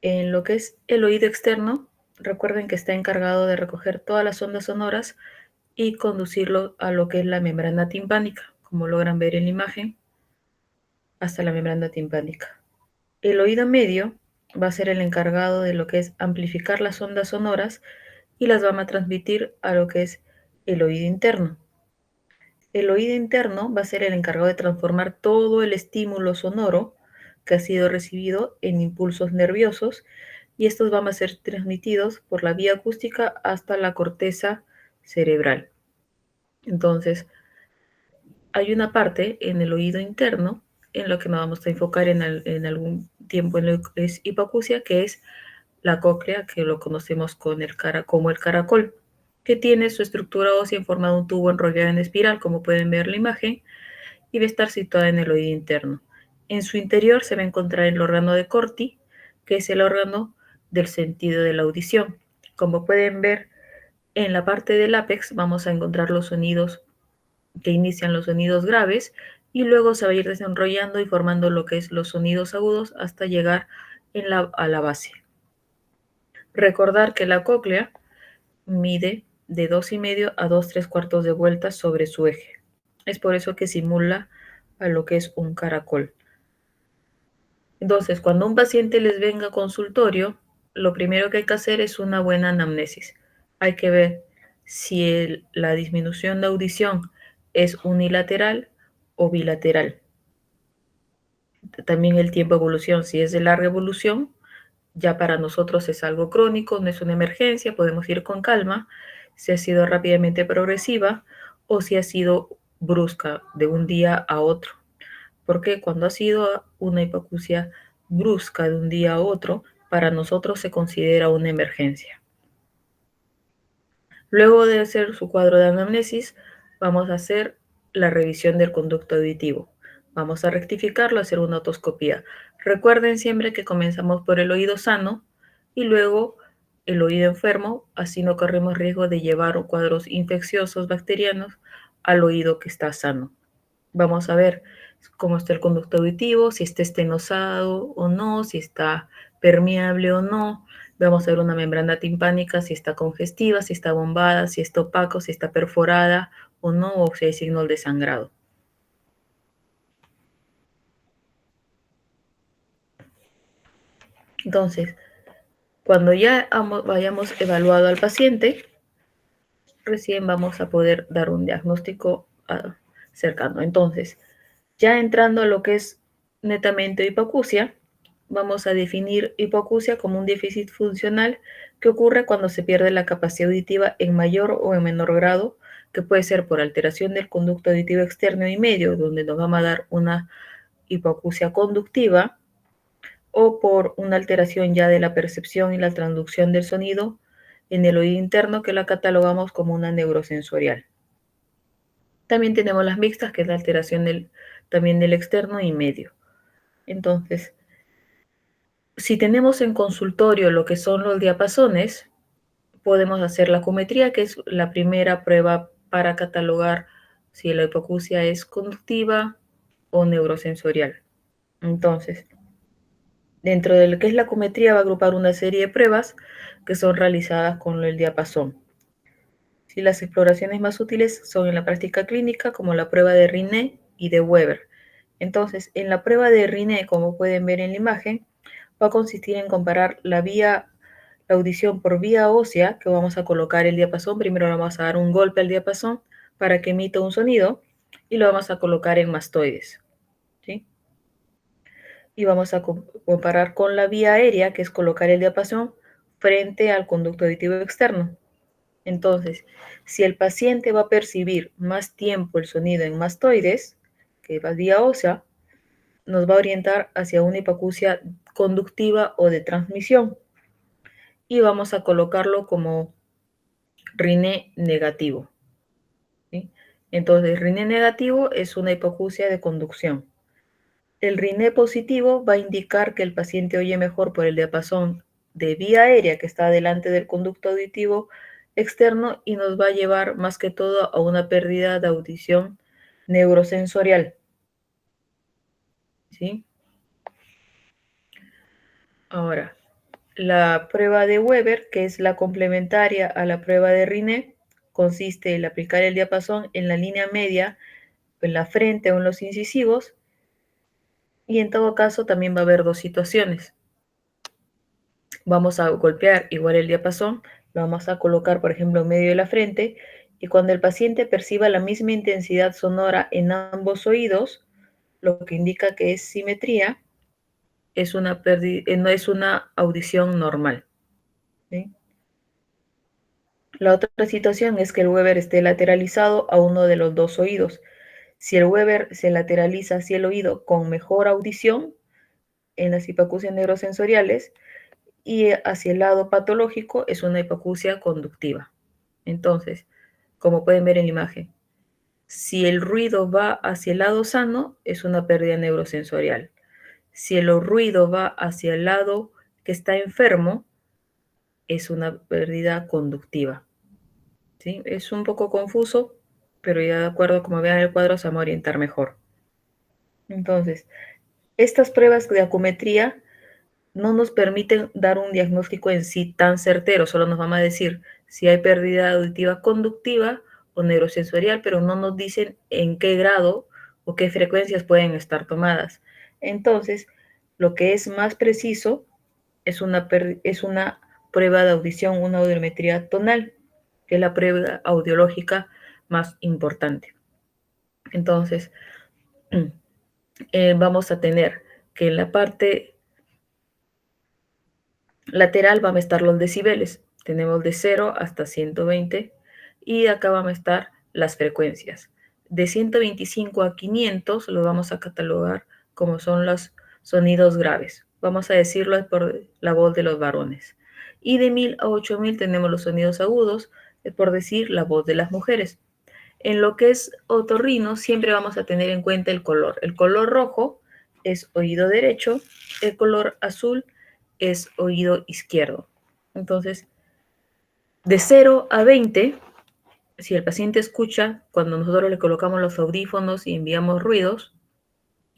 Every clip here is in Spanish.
En lo que es el oído externo, recuerden que está encargado de recoger todas las ondas sonoras y conducirlo a lo que es la membrana timpánica, como logran ver en la imagen, hasta la membrana timpánica. El oído medio va a ser el encargado de lo que es amplificar las ondas sonoras y las va a transmitir a lo que es el oído interno. El oído interno va a ser el encargado de transformar todo el estímulo sonoro que ha sido recibido en impulsos nerviosos y estos van a ser transmitidos por la vía acústica hasta la corteza cerebral. Entonces, hay una parte en el oído interno en lo que nos vamos a enfocar en algún tiempo en lo que es hipoacusia, que es la cóclea, que lo conocemos como el caracol, que tiene su estructura ósea en forma de un tubo enrollado en espiral, como pueden ver en la imagen, y va a estar situada en el oído interno. En su interior se va a encontrar el órgano de Corti, que es el órgano del sentido de la audición. Como pueden ver, en la parte del ápex vamos a encontrar los sonidos que inician los sonidos graves y luego se va a ir desenrollando y formando lo que es los sonidos agudos hasta llegar a la base. Recordar que la cóclea mide de 2,5 a 2,3 de vuelta sobre su eje. Es por eso que simula a lo que es un caracol. Entonces, cuando un paciente les venga a consultorio, lo primero que hay que hacer es una buena anamnesis. Hay que ver si la disminución de audición es unilateral o bilateral. También el tiempo de evolución, si es de larga evolución, ya para nosotros es algo crónico, no es una emergencia, podemos ir con calma, si ha sido rápidamente progresiva o si ha sido brusca de un día a otro. Porque cuando ha sido una hipoacusia brusca de un día a otro, para nosotros se considera una emergencia. Luego de hacer su cuadro de anamnesis, vamos a hacer la revisión del conducto auditivo. Vamos a rectificarlo, hacer una otoscopía. Recuerden siempre que comenzamos por el oído sano y luego el oído enfermo, así no corremos riesgo de llevar cuadros infecciosos bacterianos al oído que está sano. Vamos a ver cómo está el conducto auditivo, si está estenosado o no, si está permeable o no. Vamos a ver una membrana timpánica, si está congestiva, si está bombada, si está opaco, si está perforada o no, o si hay signos de sangrado. Entonces, cuando ya hayamos evaluado al paciente, recién vamos a poder dar un diagnóstico cercano. Entonces, ya entrando a lo que es netamente hipoacusia, vamos a definir hipoacusia como un déficit funcional que ocurre cuando se pierde la capacidad auditiva en mayor o en menor grado, que puede ser por alteración del conducto auditivo externo y medio, donde nos vamos a dar una hipoacusia conductiva, o por una alteración ya de la percepción y la transducción del sonido en el oído interno, que la catalogamos como una neurosensorial. También tenemos las mixtas, que es la alteración también del externo y medio. Entonces, si tenemos en consultorio lo que son los diapasones, podemos hacer la acumetría, que es la primera prueba para catalogar si la hipoacusia es conductiva o neurosensorial. Entonces, dentro de lo que es la acumetría va a agrupar una serie de pruebas que son realizadas con el diapasón. Si las exploraciones más útiles son en la práctica clínica, como la prueba de Rinne y de Weber. Entonces, en la prueba de Rinne, como pueden ver en la imagen, va a consistir en comparar la audición por vía ósea, que vamos a colocar el diapasón. Primero vamos a dar un golpe al diapasón para que emita un sonido y lo vamos a colocar en mastoides, ¿sí? Y vamos a comparar con la vía aérea, que es colocar el diapasón frente al conducto auditivo externo. Entonces, si el paciente va a percibir más tiempo el sonido en mastoides, que va vía ósea, nos va a orientar hacia una hipoacusia conductiva o de transmisión. Y vamos a colocarlo como Rinne negativo, ¿sí? Entonces, Rinne negativo es una hipoacusia de conducción. El Rinne positivo va a indicar que el paciente oye mejor por el diapasón de vía aérea que está delante del conducto auditivo externo y nos va a llevar más que todo a una pérdida de audición neurosensorial, ¿sí? Ahora, La prueba de Weber, que es la complementaria a la prueba de Riné, consiste en aplicar el diapasón en la línea media, en la frente o en los incisivos, y en todo caso también va a haber dos situaciones. Vamos a golpear igual el diapasón, lo vamos a colocar, por ejemplo, en medio de la frente, y cuando el paciente perciba la misma intensidad sonora en ambos oídos, lo que indica que es simetría, no es una audición normal. ¿Sí? La otra situación es que el Weber esté lateralizado a uno de los dos oídos. Si el Weber se lateraliza hacia el oído con mejor audición en las hipoacusias neurosensoriales y hacia el lado patológico es una hipoacusia conductiva. Entonces, como pueden ver en la imagen, si el ruido va hacia el lado sano es una pérdida neurosensorial. Si el ruido va hacia el lado que está enfermo es una pérdida conductiva. ¿Sí? Es un poco confuso, pero ya de acuerdo como vean el cuadro se va a orientar mejor. Entonces, estas pruebas de acumetría no nos permiten dar un diagnóstico en sí tan certero, solo nos van a decir si hay pérdida auditiva conductiva o neurosensorial, pero no nos dicen en qué grado o qué frecuencias pueden estar tomadas. Entonces, lo que es más preciso es una prueba de audición, una audiometría tonal, que es la prueba audiológica más importante. Entonces, vamos a tener que en la parte lateral van a estar los decibeles. Tenemos de 0 hasta 120 y acá van a estar las frecuencias. De 125 a 500 lo vamos a catalogar como son los sonidos graves. Vamos a decirlo por la voz de los varones. Y de 1000 a 8000 tenemos los sonidos agudos, por decir la voz de las mujeres. En lo que es otorrino, siempre vamos a tener en cuenta el color. El color rojo es oído derecho, el color azul es oído izquierdo. Entonces, de 0 a 20, si el paciente escucha, cuando nosotros le colocamos los audífonos y enviamos ruidos,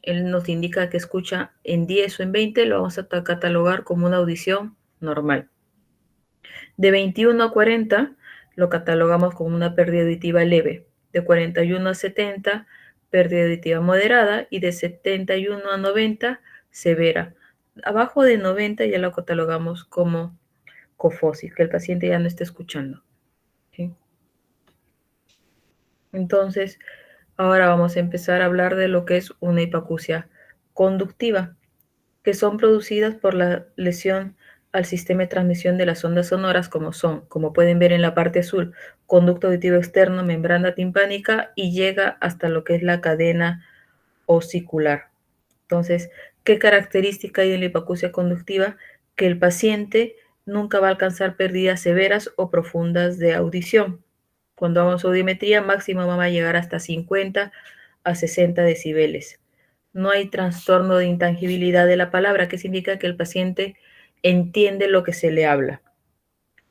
él nos indica que escucha en 10 o en 20, lo vamos a catalogar como una audición normal. De 21 a 40 lo catalogamos como una pérdida auditiva leve. De 41 a 70, pérdida auditiva moderada. Y de 71 a 90, severa. Abajo de 90 ya lo catalogamos como cofosis, que el paciente ya no está escuchando. ¿Sí? Entonces, ahora vamos a empezar a hablar de lo que es una hipoacusia conductiva, que son producidas por la lesión al sistema de transmisión de las ondas sonoras, como pueden ver en la parte azul, conducto auditivo externo, membrana timpánica y llega hasta lo que es la cadena osicular. Entonces, ¿qué característica hay en la hipoacusia conductiva? Que el paciente nunca va a alcanzar pérdidas severas o profundas de audición. Cuando hagamos audiometría, máximo va a llegar hasta 50 a 60 decibeles. No hay trastorno de intangibilidad de la palabra, que significa que el paciente entiende lo que se le habla.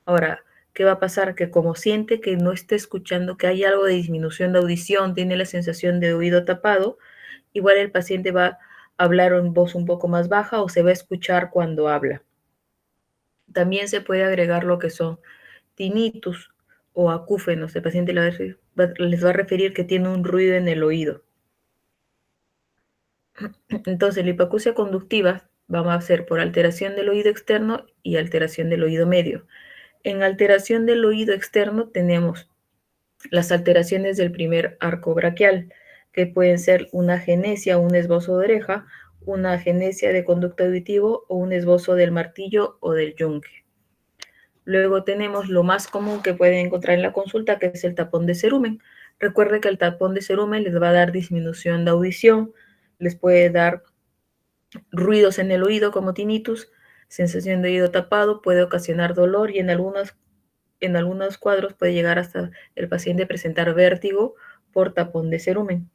Ahora, ¿qué va a pasar? Que como siente que no está escuchando, que hay algo de disminución de audición, tiene la sensación de oído tapado, igual el paciente va a hablar en voz un poco más baja o se va a escuchar cuando habla. También se puede agregar lo que son tinnitus o acúfenos. El paciente les va a referir que tiene un ruido en el oído. Entonces, la hipoacusia conductiva vamos a hacer por alteración del oído externo y alteración del oído medio. En alteración del oído externo tenemos las alteraciones del primer arco braquial, que pueden ser una agenesia, un esbozo de oreja, una agenesia de conducto auditivo o un esbozo del martillo o del yunque. Luego tenemos lo más común que pueden encontrar en la consulta, que es el tapón de cerumen. Recuerde que el tapón de cerumen les va a dar disminución de audición, les puede dar ruidos en el oído como tinnitus, sensación de oído tapado, puede ocasionar dolor y en algunos cuadros puede llegar hasta el paciente presentar vértigo por tapón de cerumen.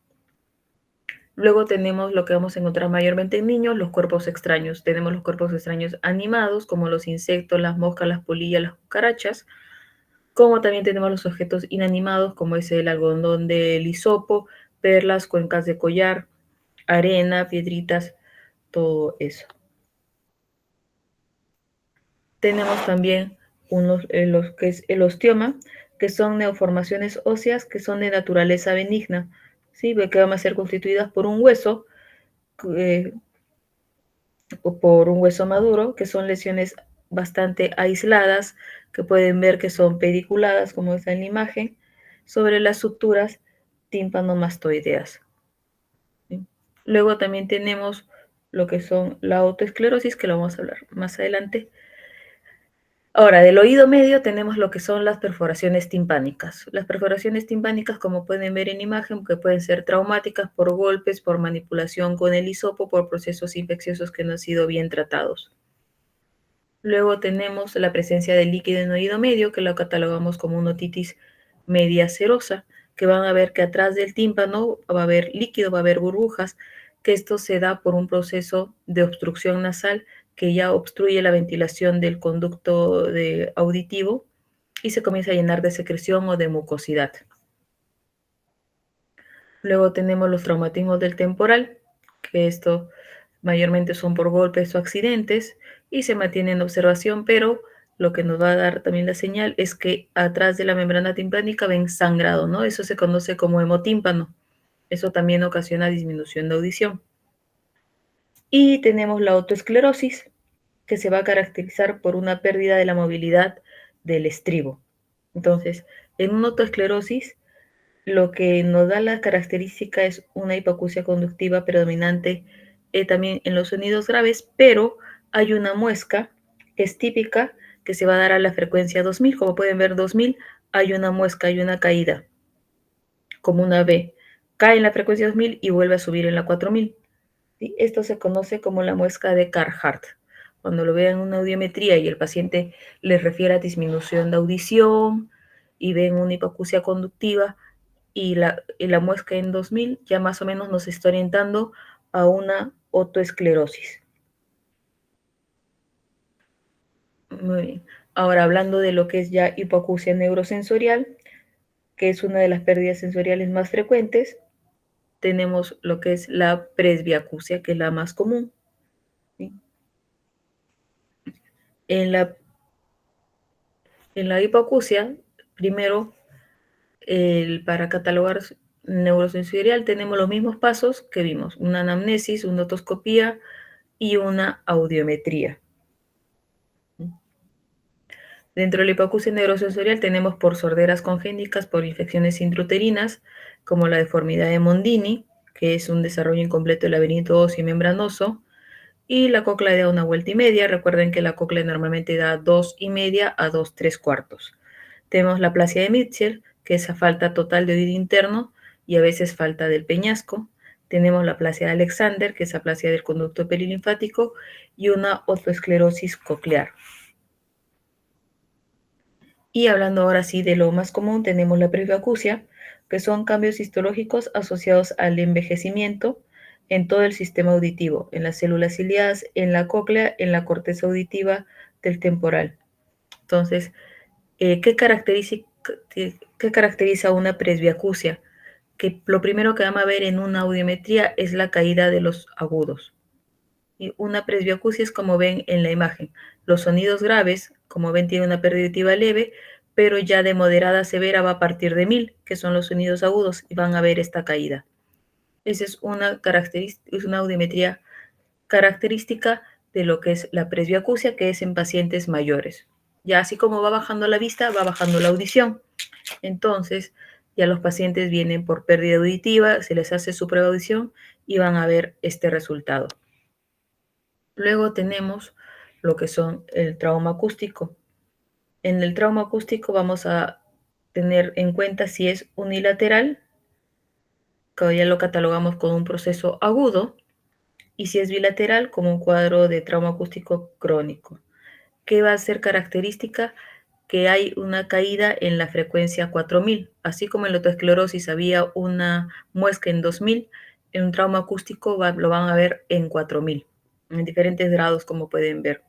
Luego tenemos lo que vamos a encontrar mayormente en niños, los cuerpos extraños. Tenemos los cuerpos extraños animados, como los insectos, las moscas, las polillas, las cucarachas, como también tenemos los objetos inanimados, como es el algodón del hisopo, perlas, cuencas de collar, arena, piedritas, todo eso. Tenemos también los que es el osteoma, que son neoformaciones óseas que son de naturaleza benigna, ¿sí? Que van a ser constituidas por un hueso eh, o por un hueso maduro, que son lesiones bastante aisladas, que pueden ver que son pediculadas, como está en la imagen, sobre las suturas tímpano-mastoideas, ¿sí? Luego también tenemos lo que son la autoesclerosis, que lo vamos a hablar más adelante. Ahora, del oído medio tenemos lo que son las perforaciones timpánicas. Las perforaciones timpánicas, como pueden ver en imagen, que pueden ser traumáticas por golpes, por manipulación con el hisopo, por procesos infecciosos que no han sido bien tratados. Luego tenemos la presencia de líquido en oído medio, que lo catalogamos como una otitis media serosa, que van a ver que atrás del tímpano va a haber líquido, va a haber burbujas, que esto se da por un proceso de obstrucción nasal que ya obstruye la ventilación del conducto auditivo y se comienza a llenar de secreción o de mucosidad. Luego tenemos los traumatismos del temporal, que esto mayormente son por golpes o accidentes y se mantiene en observación, pero lo que nos va a dar también la señal es que atrás de la membrana timpánica ven sangrado, ¿no? Eso se conoce como hemotímpano. Eso también ocasiona disminución de audición. Y tenemos la autoesclerosis, que se va a caracterizar por una pérdida de la movilidad del estribo. Entonces, en una autoesclerosis, lo que nos da la característica es una hipoacusia conductiva predominante también en los sonidos graves, pero hay una muesca que es típica que se va a dar a la frecuencia 2000. Como pueden ver, 2000 hay una muesca, hay una caída, como una V. Cae en la frecuencia 2000 y vuelve a subir en la 4000. ¿Sí? Esto se conoce como la muesca de Carhart. Cuando lo vean en una audiometría y el paciente les refiere a disminución de audición y ven una hipoacusia conductiva, y la muesca en 2000 ya más o menos nos está orientando a una otoesclerosis. Muy bien. Ahora, hablando de lo que es ya hipoacusia neurosensorial, que es una de las pérdidas sensoriales más frecuentes, tenemos lo que es la presbiacusia, que es la más común, ¿sí? En la, en la hipoacusia, primero, para catalogar neurosensorial tenemos los mismos pasos que vimos: una anamnesis, una otoscopía y una audiometría. Dentro de la hipoacusia neurosensorial tenemos por sorderas congénitas, por infecciones intrauterinas, como la deformidad de Mondini, que es un desarrollo incompleto del laberinto óseo y membranoso, y la cóclea da una vuelta y media. Recuerden que la cóclea normalmente da 2,5 a 2,3/4. Tenemos la aplasia de Mitchell, que es a falta total de oído interno y a veces falta del peñasco. Tenemos la aplasia de Alexander, que es aplasia del conducto perilinfático, y una otoesclerosis coclear. Y hablando ahora sí de lo más común, tenemos la presbiacusia, que son cambios histológicos asociados al envejecimiento en todo el sistema auditivo, en las células ciliadas, en la cóclea, en la corteza auditiva del temporal. Entonces, ¿qué caracteriza una presbiacusia? Que lo primero que vamos a ver en una audiometría es la caída de los agudos. Y una presbiacusia es como ven en la imagen. Los sonidos graves, como ven, tienen una pérdida auditiva leve, pero ya de moderada a severa va a partir de 1000, que son los sonidos agudos, y van a ver esta caída. Esa es una audiometría característica de lo que es la presbiacusia, que es en pacientes mayores. Ya así como va bajando la vista, va bajando la audición. Entonces, ya los pacientes vienen por pérdida auditiva, se les hace su prueba de audición y van a ver este resultado. Luego tenemos lo que son el trauma acústico. En el trauma acústico vamos a tener en cuenta si es unilateral, que ya lo catalogamos como un proceso agudo, y si es bilateral, como un cuadro de trauma acústico crónico. ¿Qué va a ser característica? Que hay una caída en la frecuencia 4000. Así como en la otosclerosis había una muesca en 2000, en un trauma acústico lo van a ver en 4000, en diferentes grados, como pueden ver.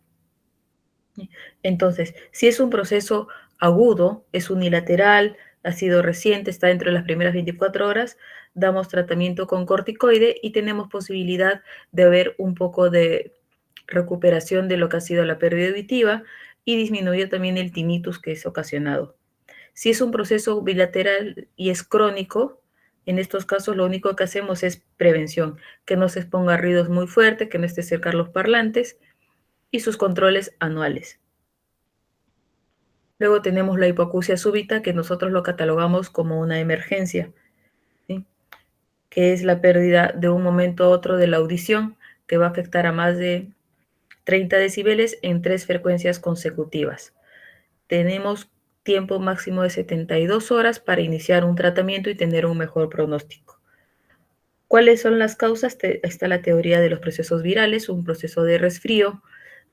Entonces, si es un proceso agudo, es unilateral, ha sido reciente, está dentro de las primeras 24 horas, damos tratamiento con corticoide y tenemos posibilidad de ver un poco de recuperación de lo que ha sido la pérdida auditiva y disminuir también el tinnitus que es ocasionado. Si es un proceso bilateral y es crónico, en estos casos lo único que hacemos es prevención, que no se exponga a ruidos muy fuertes, que no esté cerca de los parlantes y sus controles anuales. Luego tenemos la hipoacusia súbita, que nosotros lo catalogamos como una emergencia, ¿sí? Que es la pérdida de un momento a otro de la audición, que va a afectar a más de 30 decibeles en 3 frecuencias consecutivas. Tenemos tiempo máximo de 72 horas para iniciar un tratamiento y tener un mejor pronóstico. ¿Cuáles son las causas? Está la teoría de los procesos virales, un proceso de resfrío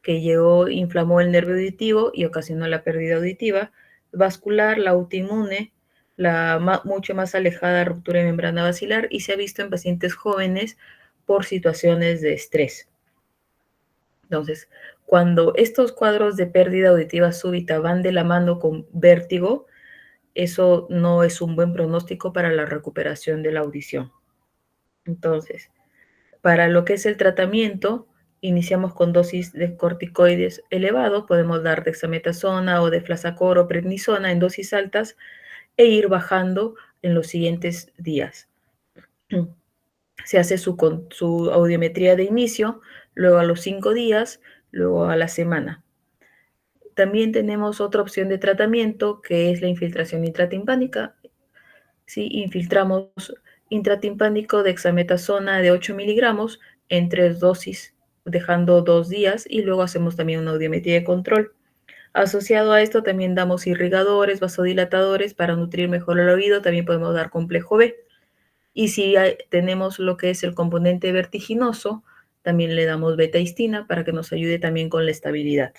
que llegó, inflamó el nervio auditivo y ocasionó la pérdida auditiva, vascular, la autoinmune, mucho más alejada ruptura de membrana basilar y se ha visto en pacientes jóvenes por situaciones de estrés. Entonces, cuando estos cuadros de pérdida auditiva súbita van de la mano con vértigo, eso no es un buen pronóstico para la recuperación de la audición. Entonces, para lo que es el tratamiento, iniciamos con dosis de corticoides elevados, podemos dar dexametasona o deflazacor o prednisona en dosis altas e ir bajando en los siguientes días. Se hace su audiometría de inicio, luego a los 5 días, luego a la semana. También tenemos otra opción de tratamiento que es la infiltración intratimpánica. ¿Sí? Infiltramos intratimpánico de dexametasona de 8 miligramos en 3 dosis, dejando 2 días y luego hacemos también una audiometría de control. Asociado a esto también damos irrigadores, vasodilatadores para nutrir mejor el oído, también podemos dar complejo B. Y si tenemos lo que es el componente vertiginoso, también le damos betahistina para que nos ayude también con la estabilidad.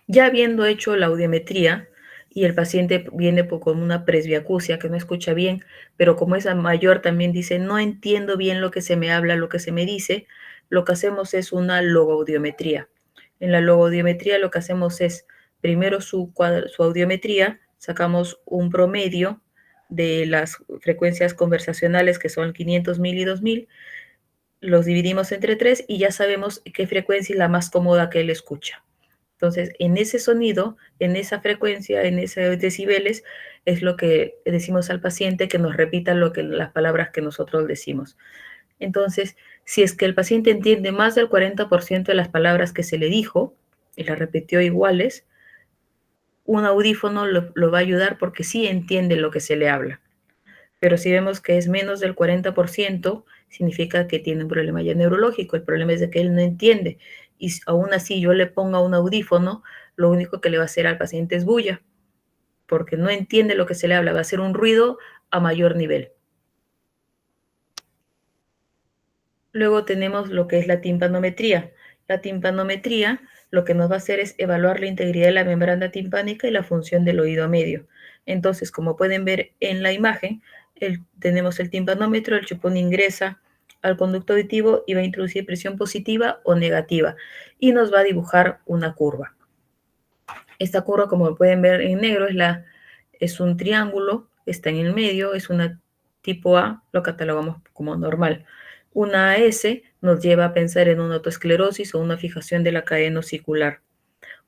Ya habiendo hecho la audiometría y el paciente viene con una presbiacusia que no escucha bien, pero como es mayor también dice, no entiendo bien lo que se me habla, lo que se me dice, lo que hacemos es una logoaudiometría. En la logoaudiometría lo que hacemos es, primero su audiometría, sacamos un promedio de las frecuencias conversacionales que son 500.000 y 2.000, los dividimos entre 3 y ya sabemos qué frecuencia es la más cómoda que él escucha. Entonces, en ese sonido, en esa frecuencia, en esos decibeles, es lo que decimos al paciente que nos repita las palabras que nosotros decimos. Entonces, si es que el paciente entiende más del 40% de las palabras que se le dijo y las repitió iguales, un audífono lo va a ayudar porque sí entiende lo que se le habla. Pero si vemos que es menos del 40%, significa que tiene un problema ya neurológico. El problema es de que él no entiende. Y aún así yo le ponga un audífono, lo único que le va a hacer al paciente es bulla, porque no entiende lo que se le habla, va a hacer un ruido a mayor nivel. Luego tenemos lo que es la timpanometría. La timpanometría lo que nos va a hacer es evaluar la integridad de la membrana timpánica y la función del oído medio. Entonces, como pueden ver en la imagen, tenemos el timpanómetro, el chupón ingresa al conducto auditivo y va a introducir presión positiva o negativa y nos va a dibujar una curva. Esta curva, como pueden ver en negro, es un triángulo, está en el medio, es una tipo A, lo catalogamos como normal. Una AS nos lleva a pensar en una autoesclerosis o una fijación de la cadena osicular.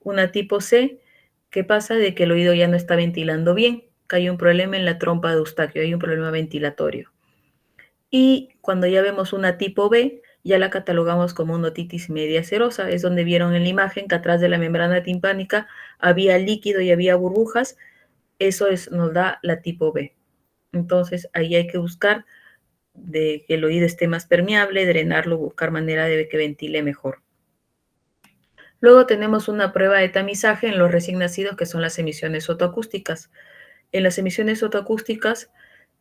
Una tipo C, ¿qué pasa? De que el oído ya no está ventilando bien, que hay un problema en la trompa de Eustaquio, hay un problema ventilatorio. Y cuando ya vemos una tipo B, ya la catalogamos como una otitis media serosa, es donde vieron en la imagen que atrás de la membrana timpánica había líquido y había burbujas, eso nos da la tipo B. Entonces ahí hay que buscar de que el oído esté más permeable, drenarlo, buscar manera de que ventile mejor. Luego tenemos una prueba de tamizaje en los recién nacidos que son las emisiones otoacústicas. En las emisiones otoacústicas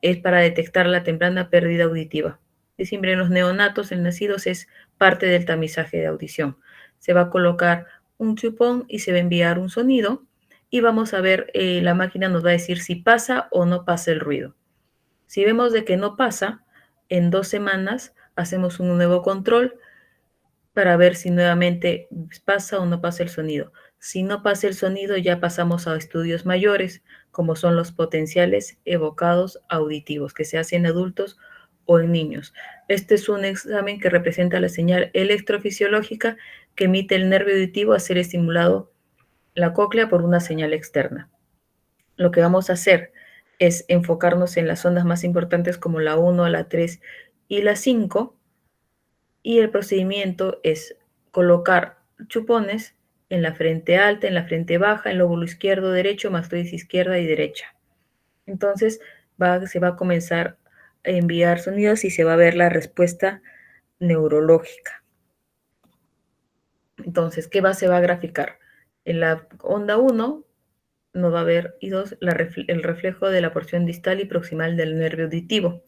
es para detectar la temprana pérdida auditiva. Y siempre en los neonatos, en nacidos, es parte del tamizaje de audición. Se va a colocar un chupón y se va a enviar un sonido y vamos a ver, la máquina nos va a decir si pasa o no pasa el ruido. Si vemos de que no pasa, en 2 semanas hacemos un nuevo control para ver si nuevamente pasa o no pasa el sonido. Si no pasa el sonido, ya pasamos a estudios mayores, como son los potenciales evocados auditivos, que se hacen en adultos o en niños. Este es un examen que representa la señal electrofisiológica que emite el nervio auditivo al ser estimulado la cóclea por una señal externa. Lo que vamos a hacer es enfocarnos en las ondas más importantes como la 1, la 3 y la 5, y el procedimiento es colocar chupones en la frente alta, en la frente baja, en el lóbulo izquierdo, derecho, mastoides izquierda y derecha. Entonces se va a comenzar a enviar sonidos y se va a ver la respuesta neurológica. Entonces, ¿qué se va a graficar? En la onda 1 no va a haber, y 2, el reflejo de la porción distal y proximal del nervio auditivo.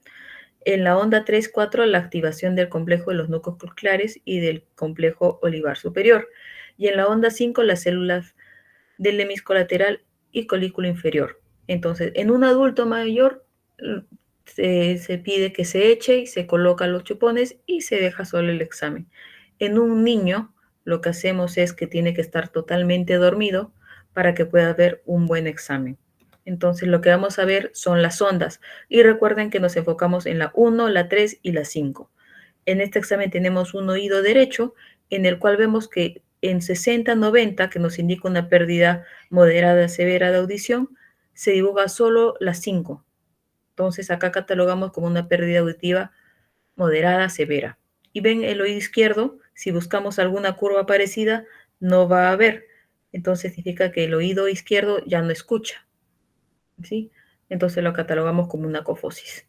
En la onda 3-4, la activación del complejo de los núcleos cocleares y del complejo olivar superior. Y en la onda 5, las células del hemisco lateral y colículo inferior. Entonces, en un adulto mayor se pide que se eche y se colocan los chupones y se deja solo el examen. En un niño, lo que hacemos es que tiene que estar totalmente dormido para que pueda haber un buen examen. Entonces, lo que vamos a ver son las ondas. Y recuerden que nos enfocamos en la 1, la 3 y la 5. En este examen tenemos un oído derecho en el cual vemos que en 60-90, que nos indica una pérdida moderada severa de audición, se dibuja solo la 5. Entonces acá catalogamos como una pérdida auditiva moderada severa. Y ven el oído izquierdo, si buscamos alguna curva parecida, no va a haber. Entonces significa que el oído izquierdo ya no escucha, ¿sí? Entonces lo catalogamos como una cofosis.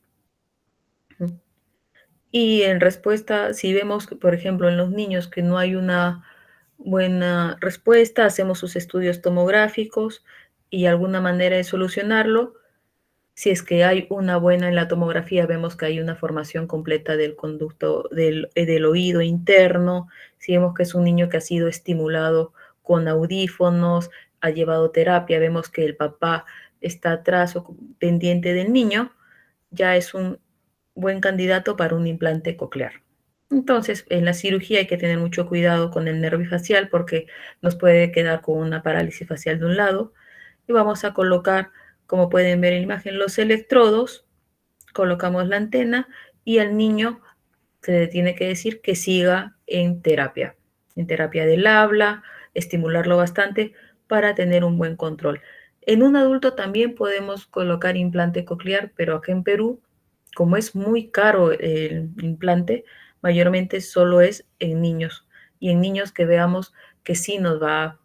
Y en respuesta, si vemos, por ejemplo, en los niños que no hay una buena respuesta, hacemos sus estudios tomográficos y alguna manera de solucionarlo. Si es que hay una buena en la tomografía, vemos que hay una formación completa del conducto del oído interno. Si vemos que es un niño que ha sido estimulado con audífonos, ha llevado terapia, vemos que el papá está atrás o pendiente del niño, ya es un buen candidato para un implante coclear. Entonces, en la cirugía hay que tener mucho cuidado con el nervio facial porque nos puede quedar con una parálisis facial de un lado. Y vamos a colocar, como pueden ver en la imagen, los electrodos, colocamos la antena y al niño se le tiene que decir que siga en terapia del habla, estimularlo bastante para tener un buen control. En un adulto también podemos colocar implante coclear, pero acá en Perú, como es muy caro el implante, mayormente solo es en niños, y en niños que veamos que sí nos va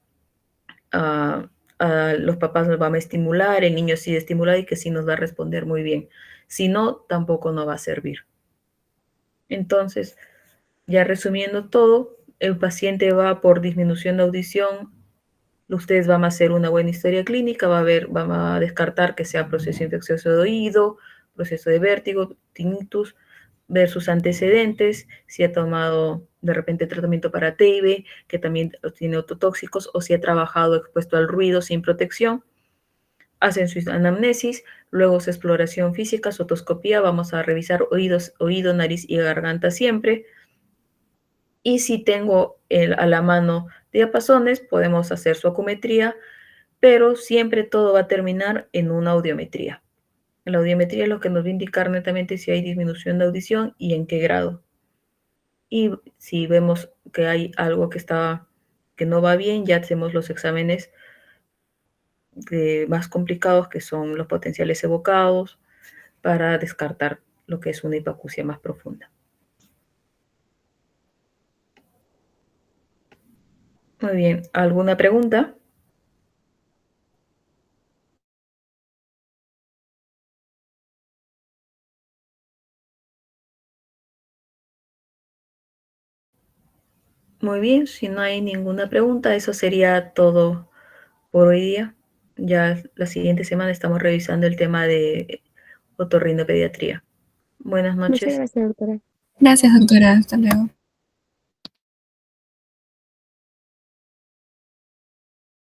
los papás nos van a estimular, el niño sí estimula y que sí nos va a responder muy bien. Si no, tampoco no va a servir. Entonces, ya resumiendo todo, el paciente va por disminución de audición, ustedes van a hacer una buena historia clínica, van a descartar que sea proceso infeccioso de oído, proceso de vértigo, tinnitus, ver sus antecedentes, si ha tomado de repente tratamiento para TB, que también tiene ototóxicos, o si ha trabajado expuesto al ruido sin protección. Hacen su anamnesis, luego su exploración física, su otoscopía, vamos a revisar oído, nariz y garganta siempre. Y si tengo a la mano diapasones, podemos hacer su acumetría, pero siempre todo va a terminar en una audiometría. La audiometría es lo que nos va a indicar netamente si hay disminución de audición y en qué grado. Y si vemos que hay algo que no va bien, ya hacemos los exámenes más complicados, que son los potenciales evocados, para descartar lo que es una hipoacusia más profunda. Muy bien, ¿alguna pregunta? Muy bien, si no hay ninguna pregunta, eso sería todo por hoy día. Ya la siguiente semana estamos revisando el tema de otorrinopediatría. Buenas Muchas noches. gracias, doctora. Gracias, doctora. Hasta luego.